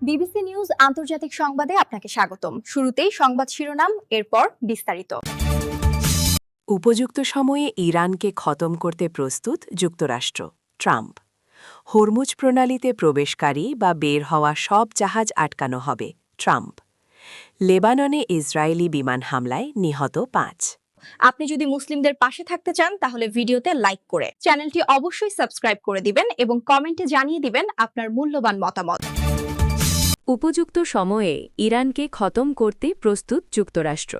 BBC news আন্তর্জাতিক সংবাদে আপনাকে স্বাগতম। শুরুতেই সংবাদ শিরোনাম, এরপর বিস্তারিত। উপযুক্ত সময়ে ইরানকে খতম করতে প্রস্তুত যুক্তরাষ্ট্র। ট্রাম্প। হরমুজ প্রণালীতে প্রবেশকারী বা বের হওয়া সব জাহাজ আটকানো হবে। ট্রাম্প। লেবাননে ইসরায়েলি বিমান হামলায় নিহত 5। আপনি যদি মুসলিমদের পাশে থাকতে চান তাহলে ভিডিওতে লাইক করে চ্যানেলটি অবশ্যই সাবস্ক্রাইব করে দিবেন এবং কমেন্টে জানিয়ে দিবেন আপনার মূল্যবান মতামত। উপযুক্ত সময়ে ইরানকে খতম করতে প্রস্তুত যুক্তরাষ্ট্র।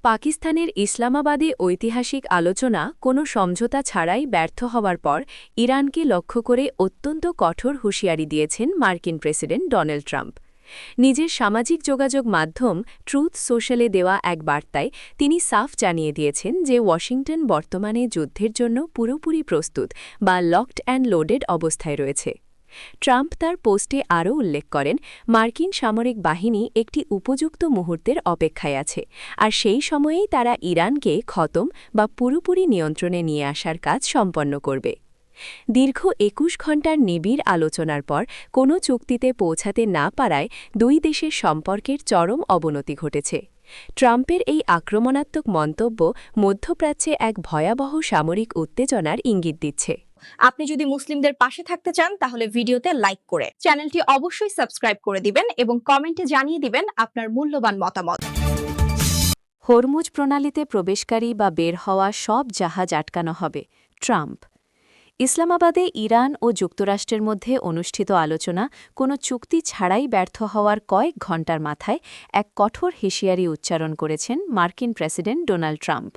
পাকিস্তানের ইসলামাবাদে ঐতিহাসিক আলোচনা কোনো সমঝোতা ছাড়াই ব্যর্থ হওয়ার পর ইরানকে লক্ষ্য করে অত্যন্ত কঠোর হুঁশিয়ারি দিয়েছেন মার্কিন প্রেসিডেন্ট ডোনাল্ড ট্রাম্প। নিজের সামাজিক যোগাযোগ মাধ্যম ট্রুথ সোশ্যালে দেওয়া এক বার্তায় তিনি সাফ জানিয়ে দিয়েছেন যে ওয়াশিংটন বর্তমানে যুদ্ধের জন্য পুরোপুরি প্রস্তুত বা লকড অ্যান্ড লোডেড অবস্থায় রয়েছে। ট্রাম্প তার পোস্টে আরও উল্লেখ করেন, মার্কিন সামরিক বাহিনী একটি উপযুক্ত মুহূর্তের অপেক্ষায় আছে, আর সেই সময়েই তারা ইরানকে খতম বা পুরোপুরি নিয়ন্ত্রণে নিয়ে আসার কাজ সম্পন্ন করবে। দীর্ঘ ২১ ঘণ্টার নিবিড় আলোচনার পর কোনো চুক্তিতে পৌঁছাতে না পারায় দুই দেশের সম্পর্কের চরম অবনতি ঘটেছে। ট্রাম্পের এই আক্রমণাত্মক মন্তব্য মধ্যপ্রাচ্যে এক ভয়াবহ সামরিক উত্তেজনার ইঙ্গিত দিচ্ছে। আপনি যদি মুসলিমদের পাশে থাকতে চান তাহলে ভিডিওতে লাইক করে চ্যানেলটি অবশ্যই সাবস্ক্রাইব করে দিবেন এবং কমেন্টে জানিয়ে দিবেন আপনার মূল্যবান মতামত। হরমুজ প্রণালীতে প্রবেশকারী বা বের হওয়া সব জাহাজ আটকানো হবে। ট্রাম্প। ইসলামাবাদে ইরান ও যুক্তরাষ্ট্রের মধ্যে অনুষ্ঠিত আলোচনা কোনো চুক্তি ছাড়াই ব্যর্থ হওয়ার কয়েক ঘণ্টার মাথায় এক কঠোর হুঁশিয়ারি উচ্চারণ করেছেন মার্কিন প্রেসিডেন্ট ডোনাল্ড ট্রাম্প।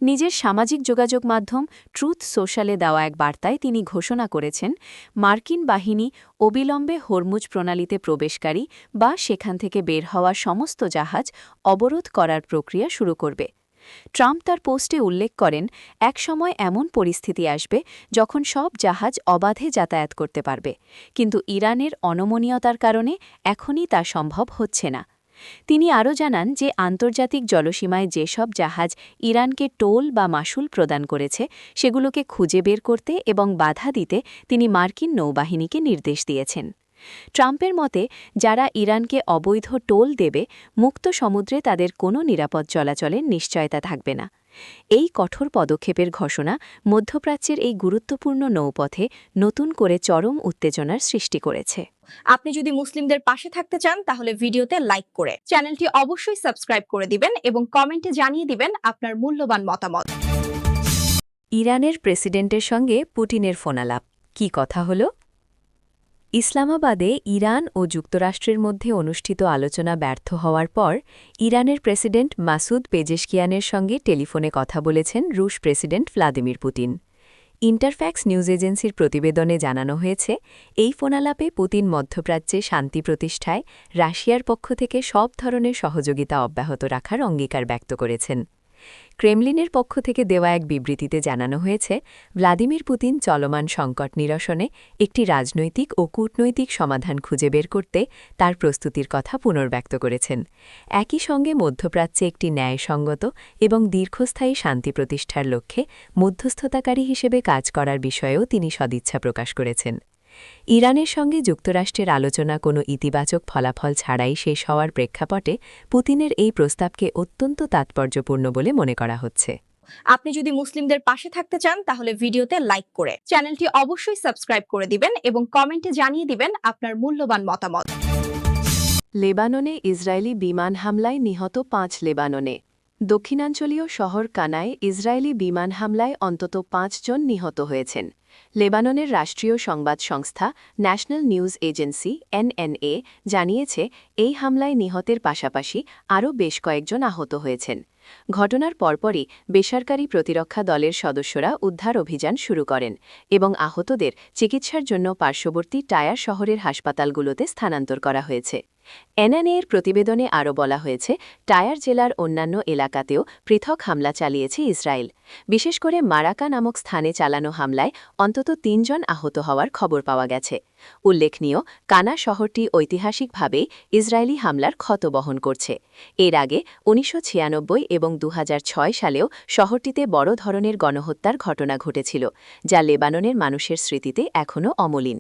নিজের সামাজিক যোগাযোগ মাধ্যম ট্রুথ সোশ্যালে দেওয়া এক বার্তায় তিনি ঘোষণা করেছেন, মার্কিন বাহিনী অবিলম্বে হরমুজ প্রণালীতে প্রবেশকারী বা সেখান থেকে বের হওয়া সমস্ত জাহাজ অবরোধ করার প্রক্রিয়া শুরু করবে। ট্রাম্প তার পোস্টে উল্লেখ করেন, এক সময় এমন পরিস্থিতি আসবে যখন সব জাহাজ অবাধে যাতায়াত করতে পারবে, কিন্তু ইরানের অনমনীয়তার কারণে এখনই তা সম্ভব হচ্ছে না। তিনি আরও জানান যে আন্তর্জাতিক জলসীমায় যেসব জাহাজ ইরানকে টোল বা মাশুল প্রদান করেছে সেগুলোকে খুঁজে বের করতে এবং বাধা দিতে তিনি মার্কিন নৌবাহিনীকে নির্দেশ দিয়েছেন। ট্রাম্পের মতে, যারা ইরানকে অবৈধ টোল দেবে, মুক্ত সমুদ্রে তাদের কোনো নিরাপদ চলাচলের নিশ্চয়তা থাকবে না। এই কঠোর পদক্ষেপের ঘোষণা মধ্যপ্রাচ্যের এই গুরুত্বপূর্ণ নৌপথে নতুন করে চরম উত্তেজনার সৃষ্টি করেছে। আপনি যদি মুসলিমদের পাশে থাকতে চান তাহলে ভিডিওতে লাইক করে চ্যানেলটি অবশ্যই সাবস্ক্রাইব করে দিবেন এবং কমেন্টে জানিয়ে দিবেন আপনার মূল্যবান মতামত। ইরানের প্রেসিডেন্টের সঙ্গে পুতিনের ফোনালাপ, কী কথা হলো? ইসলামাবাদে ইরান ও যুক্তরাষ্ট্রের মধ্যে অনুষ্ঠিত আলোচনা ব্যর্থ হওয়ার পর ইরানের প্রেসিডেন্ট মাসুদ পেজেশকিয়ানের সঙ্গে টেলিফোনে কথা বলেছেন রুশ president Vladimir Putin. Interfax news এজেন্সির প্রতিবেদনে জানানো হয়েছে, এই ফোনালাপে পুতিন মধ্যপ্রাচ্যে শান্তি প্রতিষ্ঠায় রাশিয়ার পক্ষ থেকে সব ধরনের সহযোগিতা অব্যাহত রাখার অঙ্গীকার ব্যক্ত করেছেন। ক্রেমলিনের পক্ষ থেকে দেওয়া এক বিবৃতিতে জানানো হয়েছে, ভ্লাদিমির পুতিন চলমান সংকট নিরসনে একটি রাজনৈতিক ও কূটনৈতিক সমাধান খুঁজে বের করতে তার প্রস্তুতির কথা পুনর্ব্যক্ত করেছেন। একই সঙ্গে মধ্যপ্রাচ্যে একটি ন্যায়সঙ্গত এবং দীর্ঘস্থায়ী শান্তি প্রতিষ্ঠার লক্ষ্যে মধ্যস্থতাকারী হিসেবে কাজ করার বিষয়েও তিনি সদিচ্ছা প্রকাশ করেছেন। ইরানের সঙ্গে যুক্তরাষ্ট্রের আলোচনা কোনো ইতিবাচক ফলাফল ছাড়াই শেষ হওয়ার প্রেক্ষাপটে পুতিনের এই প্রস্তাবকে অত্যন্ত তাৎপর্যপূর্ণ বলে মনে করা হচ্ছে। আপনি যদি মুসলিমদের পাশে থাকতে চান তাহলে ভিডিওতে লাইক করে চ্যানেলটি অবশ্যই সাবস্ক্রাইব করে দিবেন এবং কমেন্টে জানিয়ে দিবেন আপনার মূল্যবান মতামত। লেবাননে ইসরায়েলি বিমান হামলায় নিহত 5। লেবাননে দক্ষিণাঞ্চলীয় শহর কানায় ইসরায়েলি বিমান হামলায় অন্তত 5 জন নিহত হয়েছেন। লেবাননের রাষ্ট্রীয় সংবাদ সংস্থা ন্যাশনাল নিউজ এজেন্সি এনএনএ জানিয়েছে, এই হামলায় নিহতের পাশাপাশি আরও বেশ কয়েকজন আহত হয়েছেন। ঘটনার পরপরই বেসরকারি প্রতিরক্ষা দলের সদস্যরা উদ্ধার অভিযান শুরু করেন এবং আহতদের চিকিৎসার জন্য পার্শ্ববর্তী টায়ার শহরের হাসপাতালগুলোতে স্থানান্তর করা হয়েছে। এনএনএ-এর প্রতিবেদনে আরও বলা হয়েছে, টায়ার জেলার অন্যান্য এলাকাতেও পৃথক হামলা চালিয়েছে ইসরায়েল। বিশেষ করে মারাকা নামক স্থানে চালানো হামলায় অন্তত ৩ জন আহত হওয়ার খবর পাওয়া গেছে। উল্লেখনীয়, কানা শহরটি ঐতিহাসিকভাবে ইসরায়েলি হামলার ক্ষত বহন করছে। এর আগে ১৯৯৬ এবং ২০০৬ সালেও শহরটিতে বড় ধরনের গণহত্যার ঘটনা ঘটেছিল, যা লেবাননের মানুষের স্মৃতিতে এখনও অমলিন।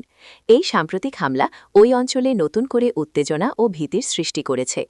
এই সাম্প্রতিক হামলা ওই অঞ্চলে নতুন করে উত্তেজনা ও ভীতির সৃষ্টি করেছে।